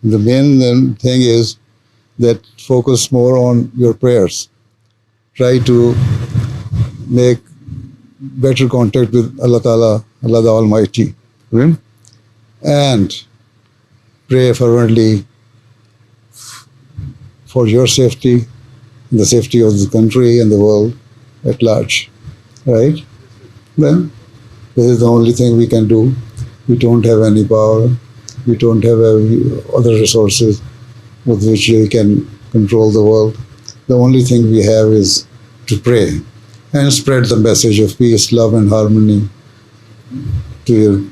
The main thing is that focus more on your prayers. Try to make better contact with Allah Ta'ala, Allah the Almighty. And pray fervently for your safety, the safety of the country and the world at large. Right? Then this is the only thing we can do. We don't have any power. We don't have other resources with which we can control the world. The only thing we have is to pray and spread the message of peace, love and harmony to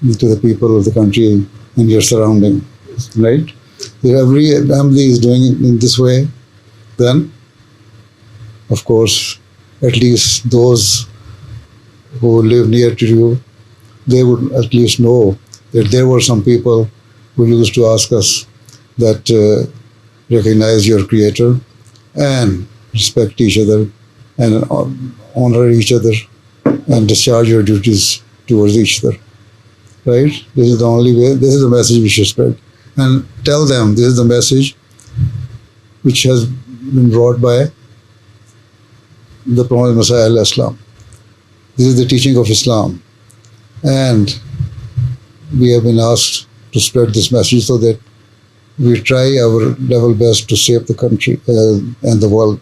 the people of the country and your surrounding. Right? If every family is doing it in this way, then of course at least those who live near to you, they would at least know that there were some people who used to ask us that recognize your Creator and respect each other and honor each other and discharge your duties towards each other. Right? This is the only way. This is the message we should spread. And tell them this is the message which has been brought by the promised Messiah, Islam. This is the teaching of Islam. And we have been asked to spread this message so that we try our level best to save the country and the world